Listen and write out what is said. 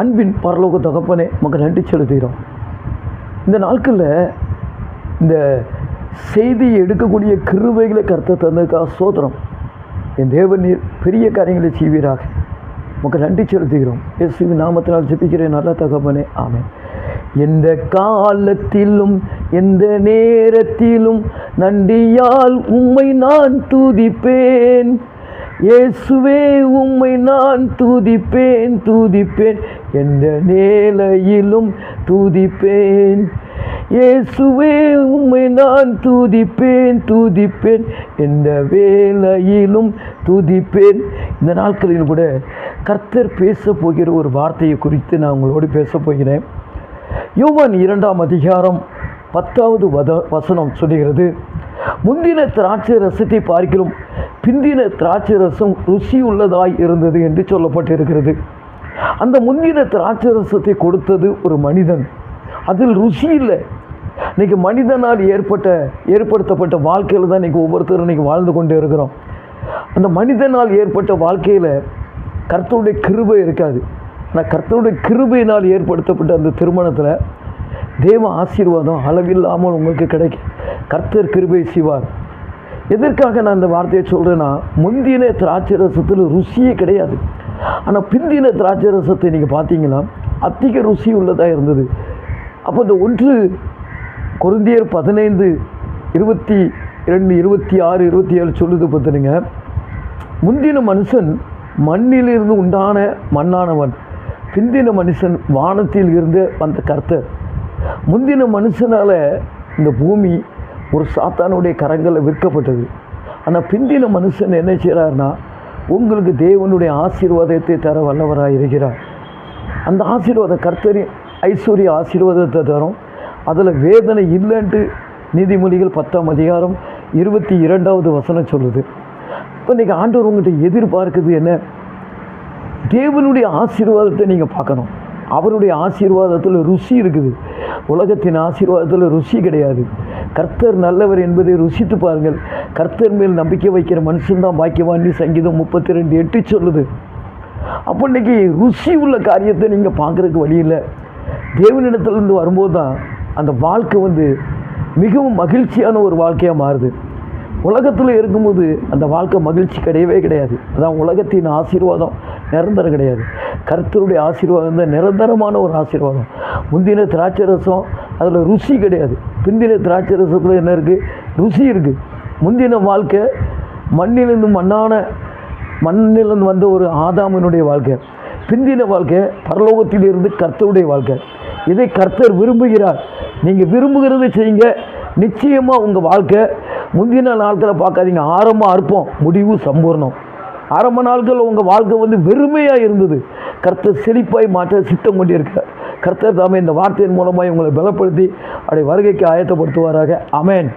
அன்பின் பரலோக தகப்பனே உமக்கு நன்றி செலுத்துகிறோம். இந்த நாட்களில் இந்த செய்தியை எடுக்கக்கூடிய கிருபைகளை கர்த்தர் தந்ததுக்காக சோதரம். என் தேவன் நீர் பெரிய காரியங்களை செய்வீராக உமக்கு நன்றி செலுத்துகிறோம். இயேசுவின் நாமத்தினால் ஜெபிக்கிறேன் நல்ல தகப்பனே, ஆமென். எந்த காலத்திலும் எந்த நேரத்திலும் நன்றியால் உம்மை நான் துதிப்பேன். இயேசுவே உம்மை நான் துதிப்பேன் துதிப்பேன், எந்த நிலையிலும் துதிப்பேன். இயேசுவே உம்மை நான் துதிப்பேன் துதிப்பேன், எந்த வேளையிலும் துதிப்பேன். இந்த நாட்களில் கூட கர்த்தர் பேச போகிற ஒரு வார்த்தையை குறித்து நான் உங்களோடு பேச போகிறேன். யோவான் 2ஆம் அதிகாரம் 10வது வசனம் சொல்லுகிறது, முந்தின திராட்சை ரசத்தை பார்க்கிலும் பிந்தின திராட்சை ரசம் ருசி உள்ளதாய் இருந்தது என்று சொல்லப்பட்டிருக்கிறது. அந்த முந்தின திராட்சை ரசத்தை கொடுத்தது ஒரு மனிதன், அதில் ருசி இல்லை. இன்றைக்கி மனிதனால் ஏற்படுத்தப்பட்ட வாழ்க்கையில் தான் இன்றைக்கி ஒவ்வொருத்தரும் இன்றைக்கி வாழ்ந்து கொண்டே இருக்கிறோம். அந்த மனிதனால் ஏற்பட்ட வாழ்க்கையில் கர்த்தருடைய கிருபை இருக்காது. ஆனால் கர்த்தருடைய கிருபையினால் ஏற்படுத்தப்பட்ட அந்த திருமணத்தில் தேவ ஆசீர்வாதம் அளவில்லாமல் உங்களுக்கு கிடைக்கும். கர்த்தர் கிருபை செய்வார். எதற்காக நான் இந்த வார்த்தையை சொல்கிறேன்னா, முந்தின திராட்சை ரசத்தில் ருசியே கிடையாது. ஆனால் பிந்தின திராட்சை ரசத்தை நீங்கள் பார்த்தீங்கன்னா அதிக ருசி உள்ளதாக இருந்தது. அப்போ இந்த 1 கொரிந்தியர் 15:22, 26, 27 சொல்லுது பார்த்துடுங்க. முந்தின மனுஷன் மண்ணிலிருந்து உண்டான மண்ணானவன், பிந்தின மனுஷன் வானத்தில் இருந்து வந்த கர்த்தர். முந்தின மனுஷனால் இந்த பூமி ஒரு சாத்தானுடைய கரங்களில் விற்கப்பட்டது. ஆனால் பிந்தின மனுஷன் என்ன செய்கிறார்னா, உங்களுக்கு தேவனுடைய ஆசீர்வாதத்தை தர வல்லவராக இருக்கிறார். அந்த ஆசீர்வாதம் கர்த்தரின் ஐஸ்வர்ய ஆசீர்வாதத்தை தரும். அதில் வேதனை இல்லைன்ட்டு நீதிமொழிகள் 10ஆம் அதிகாரம் 22வது வசனம் சொல்லுது. இப்போ இன்றைக்கி ஆண்டவர் உங்கள்கிட்ட எதிர்பார்க்குது என்ன? தேவனுடைய ஆசீர்வாதத்தை நீங்கள் பார்க்கணும். அவருடைய ஆசீர்வாதத்தில் ருசி இருக்குது. உலகத்தின் ஆசீர்வாதத்தில் ருசி கிடையாது. கர்த்தர் நல்லவர் என்பதை ருசித்து பாருங்கள். கர்த்தர் மேல் நம்பிக்கை வைக்கிற மனுஷன்தான் பாக்கியவான் சங்கீதம் 32:8 சொல்லுது. அப்போ இன்றைக்கி ருசி உள்ள காரியத்தை நீங்கள் பார்க்குறதுக்கு வழி இல்லை. தேவனிடத்துலேருந்து வரும்போது தான் அந்த வாழ்க்கை மிகவும் மகிழ்ச்சியான ஒரு வாழ்க்கையாக மாறுது. உலகத்தில் இருக்கும்போது அந்த வாழ்க்கை மகிழ்ச்சி கிடையவே கிடையாது. அதான் உலகத்தின் ஆசீர்வாதம் நிரந்தரம் கிடையாது. கர்த்தருடைய ஆசீர்வாதம் தான் நிரந்தரமான ஒரு ஆசீர்வாதம். முந்தின திராட்சை ரசம் அதில் ருசி கிடையாது. பிந்தின திராட்சை ரசத்தில் என்ன இருக்குது? ருசி இருக்குது. முந்தின வாழ்க்கை மண்ணிலிருந்து வந்த ஒரு ஆதாமினுடைய வாழ்க்கை. பிந்தின வாழ்க்கை பரலோகத்திலிருந்து கர்த்தருடைய வாழ்க்கை. இதை கர்த்தர் விரும்புகிறார். நீங்கள் விரும்புகிறத செய்யுங்க. நிச்சயமாக உங்கள் வாழ்க்கை முந்தின நாட்களை பார்க்காதீங்க. ஆரம்பம் அற்பம், முடிவு சம்பூர்ணம். ஆரம்ப நாட்களில் உங்கள் வாழ்க்கை வெறுமையாக இருந்தது. கர்த்தர் செழிப்பாய் மாற்ற சித்தம் கொண்டிருக்கிறார். கர்த்தர் தாமே இந்த வார்த்தையின் மூலமாக உங்களை பலப்படுத்தி அவருடைய வருகைக்கு ஆயத்தப்படுத்துவாராக. ஆமென்.